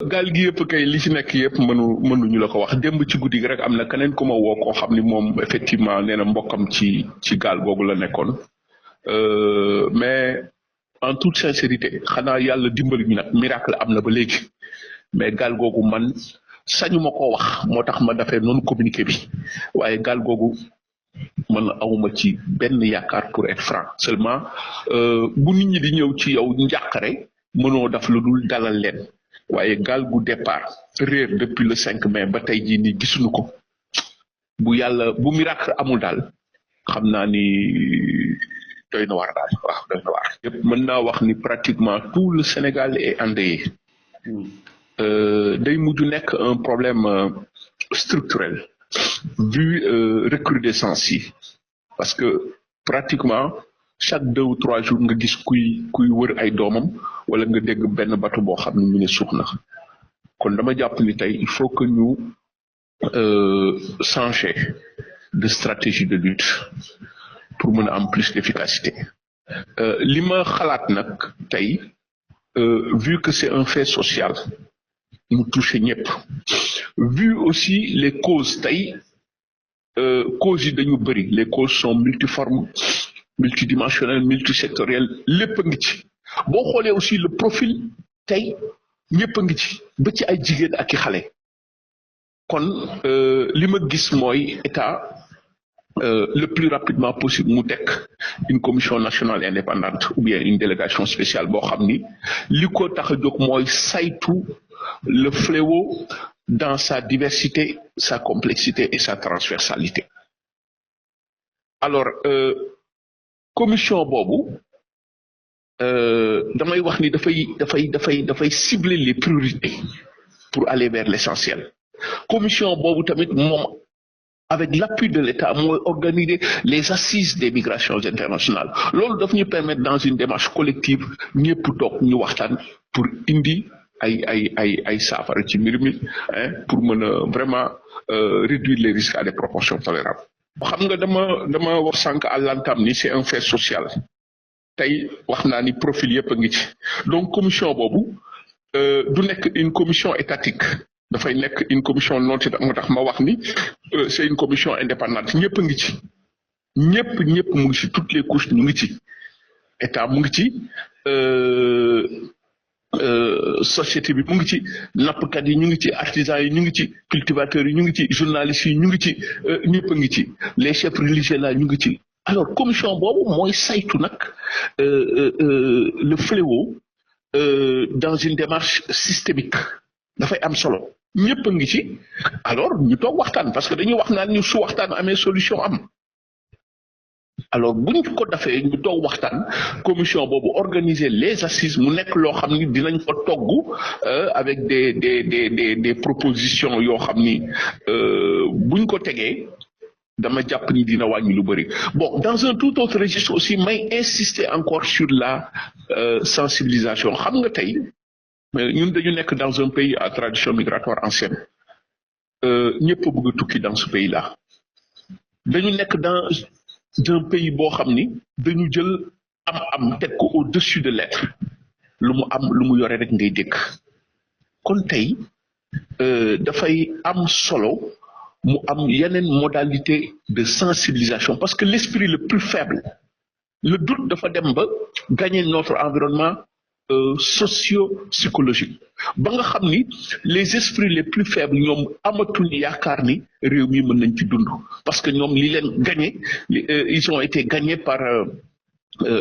gaal gi yëpp kay li ci nekk yëpp mënuñu la ko wax démb ci guddi gi rek am na keneen ku ma woo koo xam ni moom effectivement nee na mbokkam ci gaal googu la nekkoon mais en toute sincérité xanaa yàlla dimbali ñu nag miracle am na ba léegi mais gaal googu man sañu ma ko wax moo tax ma dafee noonu communiqué bi waaye gaal googu man awuma ci benn yaakaar pour être franc seulement bu nit ñi di ñëw ci yow njàqare mënoo daf lu dul dalal leen waaye gaal gu départ réer depuis le 5 mai ba tey jii nii gisuñu ko bu miracle amul daal xam naa ni doy na waar daal waaw doy na waar yëpp mën naa wax ni pratiquement tout le Sénégal est endeuillé day mujj nekk un problème structurel vu recrudescence yi parce que pratiquement chaque 2 ou 3 jours nga gis kuy wër ay doomam wala nga dégg benn bateau boo xam ne ñu ne suux na kon dama jàpp ni tey il faut que ñu changer de stratégie de lutte pour mën a am plus d'efficacité li ma xalaat nag tey vu que c'est un fait social mu touché ñëpp vu aussi les causes tey causes yi dañu bëri les causes sont multiformes multidimensionnelles multisectorielles lépp a ngi ci boo xoolee aussi le profil tey ñëpp a ngi ci ba ci ay jigéen ak i xale kon li ma gis mooy état le plus rapidement possible mu teg une commission nationale indépendante ou bien une délégation spéciale boo xam ni li ko tax a jóg mooy saytu le fléau dans sa diversité sa complexité et sa transversalité alors commission boobu damay wax ni dafay cibler les priorités pour aller vers l'essentiel commission boobu tamit moom avec l'appui de l'État mooy organiser les assises des migrations internationales loolu daf ñu permettre dans une démarche collective ñëpp toog ñu waxtaan pour indi ay saafara ci mbir mi pour mën a vraiment réduire les risques à des proportions tolérables xam nga dama wax sànq à l'entame ni c'est un fait social tey wax naa ni profil yëpp a ngi ci donc commission boobu du nekk une commission étatique dafay nekk une commission non moo tax ma wax ni c'est une commission indépendante ñëpp a ngi ci ñëpp mu ngi ci toutes les couches ñu ngi ci état mu ngi ci société bi mu ngi ci nappkat yi ñu ngi ci artisans yi ñu ngi ci cultivateurs yi ñu ngi ci journalistes yi ñu ngi ci ñëpp a ngi ci les chefs religieux là ñu ngi ci alors commission boobu mooy saytu nag le fléau dans une démarche systémique dafay am solo ñëpp a ngi ci alors ñu toog waxtaan parce que dañuy wax naan ñu su waxtaan amee solution am alors buñ ko defee ñu toog waxtaan commission boobu organiser les assises mu nekk loo xam ni dinañ ko togg avec des propositions yoo xam ni buñ ko tegee dama jàpp ni dina wàññi lu bëri bon dans un tout autre registre aussi may insister encore sur la sensibilisation xam nga tey ñun dañu nekk dans un pays à tradition migratoire ancienne ñëpp a bëgg a tukki dans ce pays là dañu nekk dans un pays boo xam ni dañu jël am teg ko au-dessus de l'être lu mu yore rek ngay dégg kon tey dafay am solo mu am yeneen modalité de sensibilisation parce que l'esprit le plus faible le doute dafa dem ba gagner notre environnement socio-psychologique ba nga xam ni les esprits les plus faibles ñoom amatuñu yaakaar ni réew mi mën nañ ci dund parce que ñoom li leen gagné ils ont été gagnés par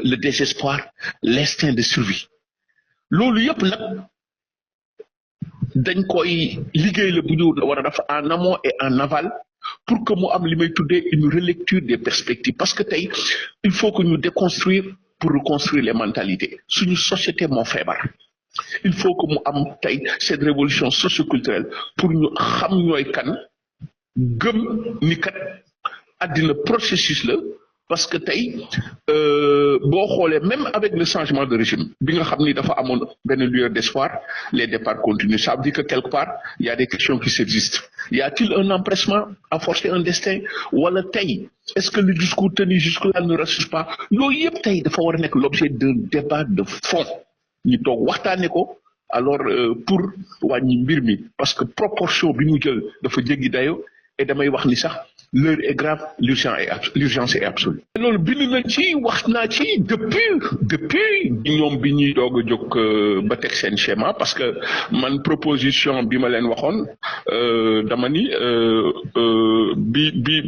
le désespoir l'instinct de survie loolu yëpp nag dañ koy liggéey la bu ñu war a def en amont et en aval pour que mu am li may tuddee une relecture des perspectives parce que tey il faut que ñu déconstruire pour reconstruire les mentalités suñu société moo feebar il faut que mu am tey cette révolution socioculturelle pour ñu xam ñooy kan gëm ni kat àddina processus la parce que tey boo xoolee même avec le changement de régime bi nga xam ni dafa amoon benn lueur d'espoir les départs continuent ça veut dire que quelque part il y a des questions qui subsistent y a-t-il un empressement à forcer un destin wala tey est-ce que le discours tenu jusque-là ne rassure pas yooyu yëpp tey dafa war a nekk l'objet d'un débat de fond ñu toog waxtaane ko alors pour wàññi mbir mi parce que proportion bi mu jël dafa jéggi dayo et damay wax ni sax l'heure est grave l'urgence est absolue loolu bind nañ ci wax naa ci depuis ñoom bi ñuy doog a jóg ba teg seen schéma parce que man proposition bi ma leen waxoon dama ni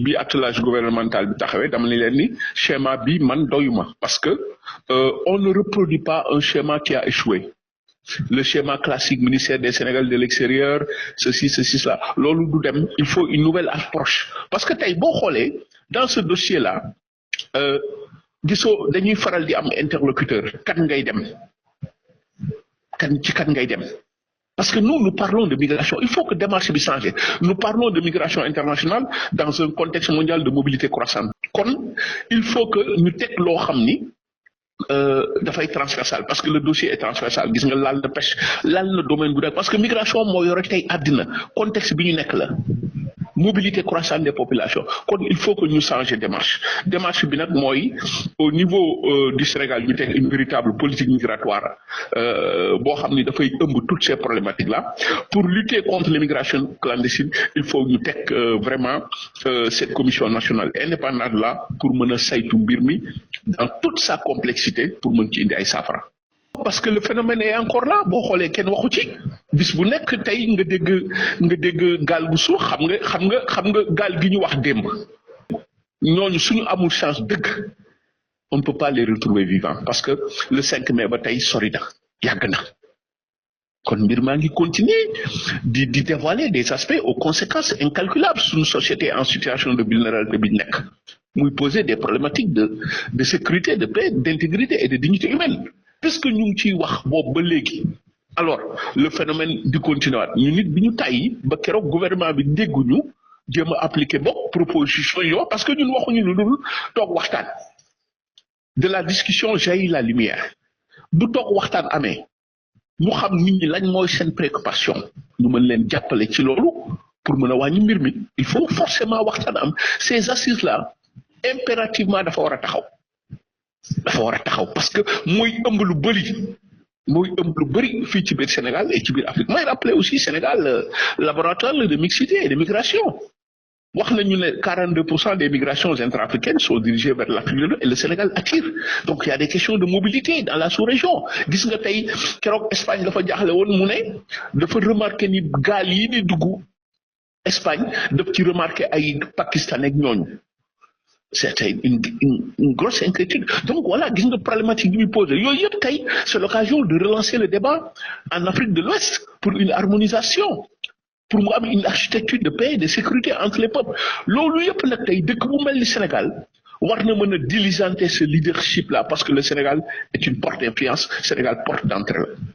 bi attelage gouvernemental bi taxawee dama ni leen ni schéma bi man doyuma parce que on ne reproduit pas un schéma qui a échoué le schéma classique ministère des Sénégal de l'extérieur ceci cela loolu du dem il faut une nouvelle approche parce que tey boo xoolee dans ce dossier là gisoo dañuy faral di am interlocuteur kan ngay dem parce que nous parlons de migration il faut que démarche bi changer nous parlons de migration internationale dans un contexte mondial de mobilité croissante kon il faut que ñu teg loo xam ni dafay transversal parce que le dossier est transversal gis nga laal na pêche laal na domaine bu nekk parce que migration moo yore tey àddina contexte bi ñu nekk la mobilité croissante des populations kon il faut que ñu changer démarche bi nag mooy au niveau du Sénégal ñu teg une véritable politique migratoire boo xam ni dafay ëmb toutes ces problématiques là pour lutter contre l'immigration clandestine il faut ñu teg vraiment cette commission nationale indépendante là pour mën a saytu mbir mi dans toute sa complexité pour mën ci indi ay saafara parce que le phénomène est encore là boo xoolee kenn waxu ci bis bu nekk tey nga dégg gaal gu suux xam nga gaal gi ñu wax démb ñooñu suñu amul chance dëgg on ne peut pas les retrouver vivants parce que le 5 mai ba tey sori na yàgg na kon mbir maa ngi continuer di dévoiler des aspects aux conséquences incalculables suñu société en situation de vulnérabilité bi nekk muy poser des problématiques de sécurité de paix d'intégrité et de dignité humaine puisque ñu ngi ciy wax boobu ba léegi alors le phénomène di continuer waat ñu nit bi ñu tàyyi ba keroog gouvernement bi dégguñu jéem a appliquer bokk proposition yi parce que ñun waxuñu lu dul toog waxtaan de la discussion jaillit la lumière bu toog waxtaan amee ñu xam nit ñi lañ mooy seen préoccupation ñu mën leen jàppale ci loolu pour mën a wàññi mbir mi il faut forcément waxtaan am ces assises là impérativement dafa war a taxaw parce que mooy ëmb lu bëri fii ci biir Sénégal et ci biir Afrique may rappeler aussi Sénégal laboratoire de mixité et de migration wax nañu ne 42% des migrations intra-africaines sont dirigées vers l'Afrique de l'Ouest et le Sénégal attire donc il y a des questions de mobilité dans la sous-région gis nga tey keroog Espagne dafa jaaxle woon mu ne dafa remarqué ni gaal yi di dugg Espagne daf ci remarqué ay Pakistan ak ñooñu c'était une grosse inquiétude donc voilà gis nga problématique bi muy posé yooyu yëpp tey c'est l'occasion de relancer le débat en Afrique de l'Ouest pour une harmonisation pour mu am une architecture de paix et de sécurité entre les peuples loolu yëpp nag tey dëkk bu mel ni Sénégal war na mën a diligenter ce leadership là parce que le Sénégal est une porte d'influence Sénégal porte d'entrée la